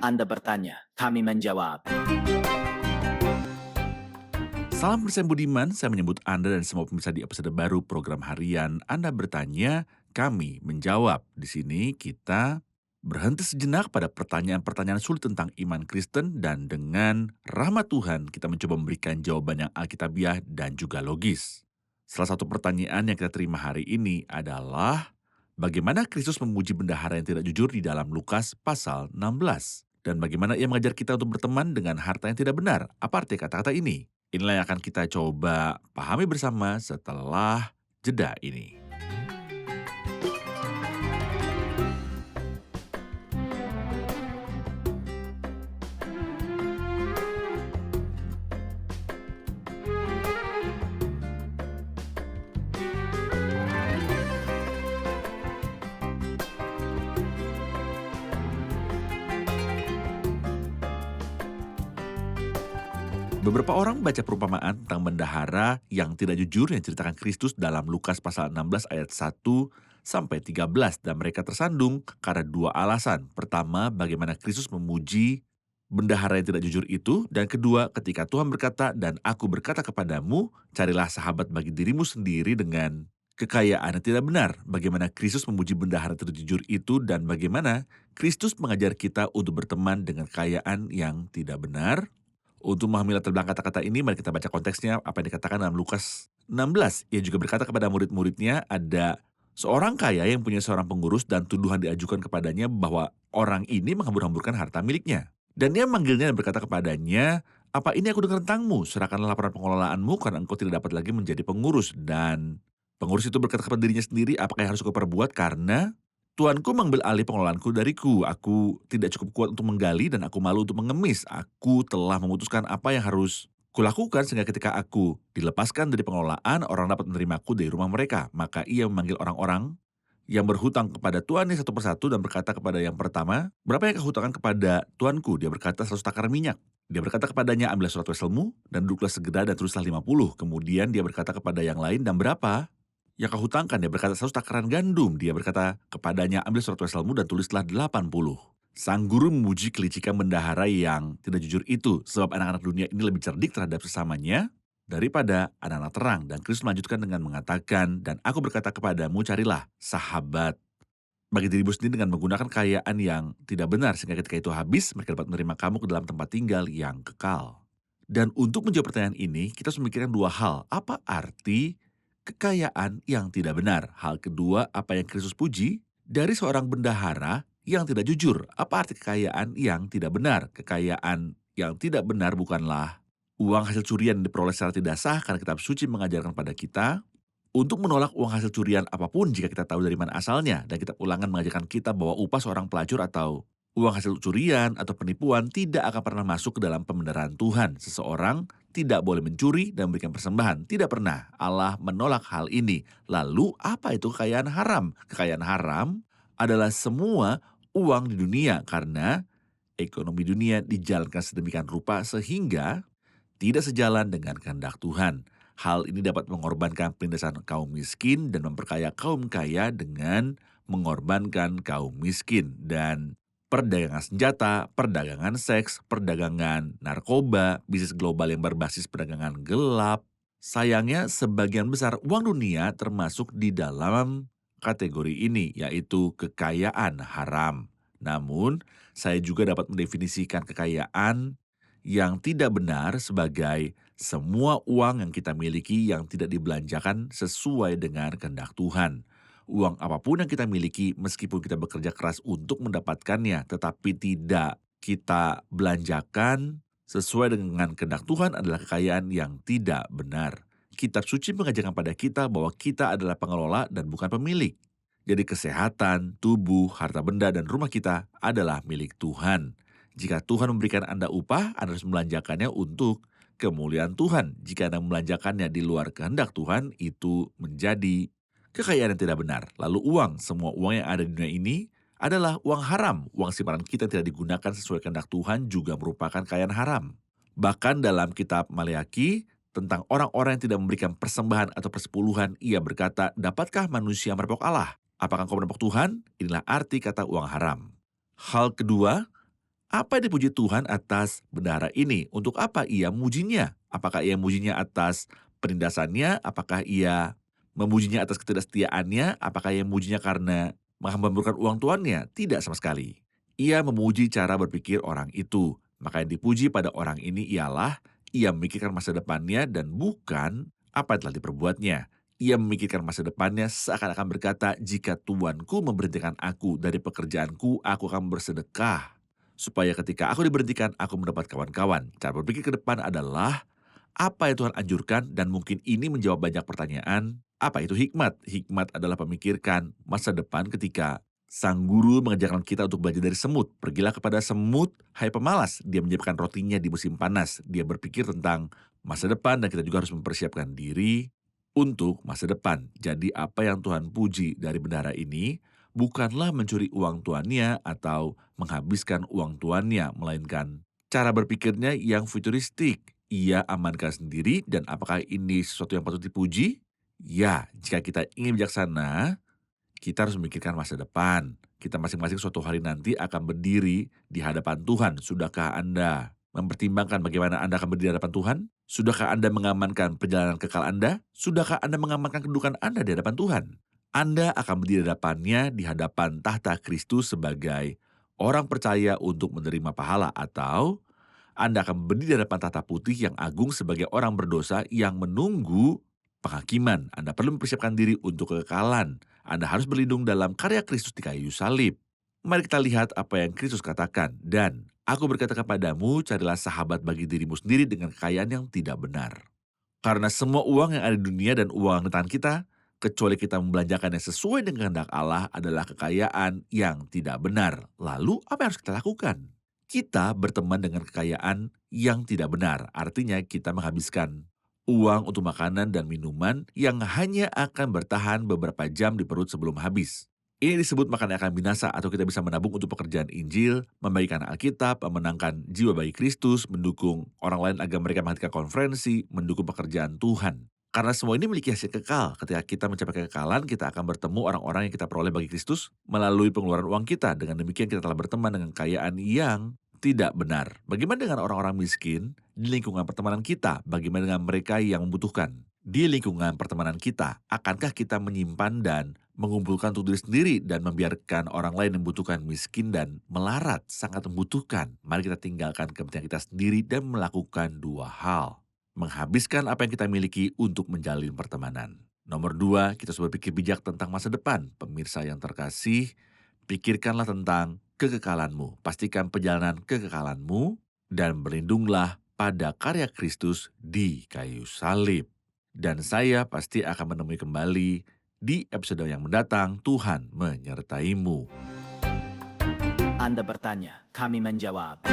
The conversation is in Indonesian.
Anda bertanya, kami menjawab. Salam bersama Budiman, saya menyebut Anda dan semua pemirsa di episode baru program harian Anda bertanya, kami menjawab. Di sini kita berhenti sejenak pada pertanyaan-pertanyaan sulit tentang iman Kristen dan dengan rahmat Tuhan kita mencoba memberikan jawaban yang alkitabiah dan juga logis. Salah satu pertanyaan yang kita terima hari ini adalah bagaimana Kristus memuji bendahara yang tidak jujur di dalam Lukas pasal 16? Dan bagaimana ia mengajar kita untuk berteman dengan harta yang tidak benar? Apa arti kata-kata ini? Inilah yang akan kita coba pahami bersama setelah jeda ini. Beberapa orang baca perumpamaan tentang bendahara yang tidak jujur yang ceritakan Kristus dalam Lukas pasal 16 ayat 1 sampai 13 dan mereka tersandung karena dua alasan. Pertama, bagaimana Kristus memuji bendahara yang tidak jujur itu, dan kedua, ketika Tuhan berkata, "Dan aku berkata kepadamu, carilah sahabat bagi dirimu sendiri dengan kekayaan yang tidak benar." Bagaimana Kristus memuji bendahara yang tidak jujur itu dan bagaimana Kristus mengajar kita untuk berteman dengan kekayaan yang tidak benar. Untuk memahami latar belakang kata-kata ini, mari kita baca konteksnya apa yang dikatakan dalam Lukas 16. Ia juga berkata kepada murid-muridnya, ada seorang kaya yang punya seorang pengurus dan tuduhan diajukan kepadanya bahwa orang ini menghambur-hamburkan harta miliknya. Dan dia memanggilnya dan berkata kepadanya, "Apa ini aku dengar tentangmu? Serahkanlah laporan pengelolaanmu karena engkau tidak dapat lagi menjadi pengurus." Dan pengurus itu berkata kepada dirinya sendiri, "Apakah yang harus aku perbuat? Karena Tuanku mengambil alih pengelolaanku dariku. Aku tidak cukup kuat untuk menggali dan aku malu untuk mengemis. Aku telah memutuskan apa yang harus kulakukan sehingga ketika aku dilepaskan dari pengelolaan, orang dapat menerimaku dari rumah mereka." Maka ia memanggil orang-orang yang berhutang kepada tuannya satu persatu dan berkata kepada yang pertama, "Berapa yang kau hutangkan kepada tuanku?" Dia berkata, "100 takar minyak." Dia berkata kepadanya, "Ambillah surat weselmu dan duduklah segera dan tulislah 50." Kemudian dia berkata kepada yang lain, "Dan berapa yang kau hutangkan?" Dia berkata, "100 takaran gandum." Dia berkata kepadanya, "Ambil surat weselmu dan tulislah 80." Sang guru memuji kelicikan bendahara yang tidak jujur itu, sebab anak-anak dunia ini lebih cerdik terhadap sesamanya daripada anak-anak terang. Dan Kristus melanjutkan dengan mengatakan, "Dan aku berkata kepadamu, carilah sahabat bagi dirimu sendiri dengan menggunakan kekayaan yang tidak benar, sehingga ketika itu habis, mereka dapat menerima kamu ke dalam tempat tinggal yang kekal." Dan untuk menjawab pertanyaan ini, kita harus memikirkan dua hal. Apa arti kekayaan yang tidak benar? Hal kedua, apa yang Kristus puji dari seorang bendahara yang tidak jujur? Apa arti kekayaan yang tidak benar? Kekayaan yang tidak benar bukanlah uang hasil curian yang diperoleh secara tidak sah, karena kitab suci mengajarkan pada kita untuk menolak uang hasil curian apapun jika kita tahu dari mana asalnya. Dan kitab Ulangan mengajarkan kita bahwa upah seorang pelacur atau uang hasil curian atau penipuan tidak akan pernah masuk ke dalam pembenaran Tuhan. Seseorang tidak boleh mencuri dan memberikan persembahan. Tidak pernah. Allah menolak hal ini. Lalu apa itu kekayaan haram? Kekayaan haram adalah semua uang di dunia karena ekonomi dunia dijalankan sedemikian rupa sehingga tidak sejalan dengan kehendak Tuhan. Hal ini dapat mengorbankan penindasan kaum miskin dan memperkaya kaum kaya dengan mengorbankan kaum miskin. Dan perdagangan senjata, perdagangan seks, perdagangan narkoba, bisnis global yang berbasis perdagangan gelap. Sayangnya sebagian besar uang dunia termasuk di dalam kategori ini, yaitu kekayaan haram. Namun, saya juga dapat mendefinisikan kekayaan yang tidak benar sebagai semua uang yang kita miliki yang tidak dibelanjakan sesuai dengan kehendak Tuhan. Uang apapun yang kita miliki meskipun kita bekerja keras untuk mendapatkannya tetapi tidak kita belanjakan sesuai dengan kehendak Tuhan adalah kekayaan yang tidak benar. Kitab suci mengajarkan pada kita bahwa kita adalah pengelola dan bukan pemilik. Jadi kesehatan, tubuh, harta benda, dan rumah kita adalah milik Tuhan. Jika Tuhan memberikan Anda upah, Anda harus membelanjakannya untuk kemuliaan Tuhan. Jika Anda membelanjakannya di luar kehendak Tuhan, itu menjadi kekayaan yang tidak benar. Lalu uang, semua uang yang ada di dunia ini adalah uang haram. Uang simpanan kita yang tidak digunakan sesuai kehendak Tuhan juga merupakan kekayaan haram. Bahkan dalam kitab Maleakhi, tentang orang-orang yang tidak memberikan persembahan atau persepuluhan, ia berkata, "Dapatkah manusia merepok Allah? Apakah engkau merepok Tuhan?" Inilah arti kata uang haram. Hal kedua, Apa yang dipuji Tuhan atas bendahara ini? Untuk apa ia memujinya? Apakah ia memujinya atas penindasannya? Apakah ia memujinya atas ketidaksetiaannya? Apakah ia memujinya karena menghambur uang tuannya? Tidak sama sekali. Ia memuji cara berpikir orang itu. Maka yang dipuji pada orang ini ialah ia memikirkan masa depannya dan bukan apa yang telah diperbuatnya. Ia memikirkan masa depannya seakan-akan berkata, jika tuanku memberhentikan aku dari pekerjaanku, aku akan bersedekah. Supaya ketika aku diberhentikan, aku mendapat kawan-kawan. Cara berpikir ke depan adalah apa yang Tuhan anjurkan dan mungkin ini menjawab banyak pertanyaan. Apa itu hikmat? Hikmat adalah memikirkan masa depan ketika sang guru mengajarkan kita untuk belajar dari semut. Pergilah kepada semut, hai pemalas. Dia menyiapkan rotinya di musim panas. Dia berpikir tentang masa depan dan kita juga harus mempersiapkan diri untuk masa depan. Jadi apa yang Tuhan puji dari bendahara ini bukanlah mencuri uang tuannya atau menghabiskan uang tuannya, melainkan cara berpikirnya yang futuristik. Ia amankan sendiri dan apakah ini sesuatu yang patut dipuji? Ya, jika kita ingin bijaksana, kita harus memikirkan masa depan. Kita masing-masing suatu hari nanti akan berdiri di hadapan Tuhan. Sudahkah Anda mempertimbangkan bagaimana Anda akan berdiri di hadapan Tuhan? Sudahkah Anda mengamankan perjalanan kekal Anda? Sudahkah Anda mengamankan kedudukan Anda di hadapan Tuhan? Anda akan berdiri di hadapannya di hadapan tahta Kristus sebagai orang percaya untuk menerima pahala, atau Anda akan berdiri di hadapan tahta putih yang agung sebagai orang berdosa yang menunggu penghakiman. Anda perlu mempersiapkan diri untuk kekekalan. Anda harus berlindung dalam karya Kristus di kayu salib. Mari kita lihat apa yang Kristus katakan. Dan aku berkata kepadamu, carilah sahabat bagi dirimu sendiri dengan kekayaan yang tidak benar. Karena semua uang yang ada di dunia dan uang di tangan kita, kecuali kita membelanjakannya sesuai dengan kehendak Allah, adalah kekayaan yang tidak benar. Lalu apa yang harus kita lakukan? Kita berteman dengan kekayaan yang tidak benar. Artinya kita menghabiskan uang untuk makanan dan minuman yang hanya akan bertahan beberapa jam di perut sebelum habis. Ini disebut makan yang akan binasa, atau kita bisa menabung untuk pekerjaan Injil, membagikan Alkitab, memenangkan jiwa bagi Kristus, mendukung orang lain agar mereka menghadiri konferensi, mendukung pekerjaan Tuhan. Karena semua ini memiliki hasil kekal. Ketika kita mencapai kekekalan, kita akan bertemu orang-orang yang kita peroleh bagi Kristus melalui pengeluaran uang kita. Dengan demikian kita telah berteman dengan kekayaan yang tidak benar. Bagaimana dengan orang-orang miskin di lingkungan pertemanan kita? Bagaimana dengan mereka yang membutuhkan? Di lingkungan pertemanan kita, akankah kita menyimpan dan mengumpulkan untuk diri sendiri dan membiarkan orang lain yang membutuhkan, miskin dan melarat, sangat membutuhkan? Mari kita tinggalkan kepentingan kita sendiri dan melakukan dua hal. Menghabiskan apa yang kita miliki untuk menjalin pertemanan. Nomor 2, kita harus berpikir bijak tentang masa depan. Pemirsa yang terkasih, pikirkanlah tentang kekekalanmu. Pastikan perjalanan kekekalanmu dan berlindunglah pada karya Kristus di kayu salib. Dan saya pasti akan menemui kembali di episode yang mendatang. Tuhan menyertaimu. Anda bertanya, kami menjawab.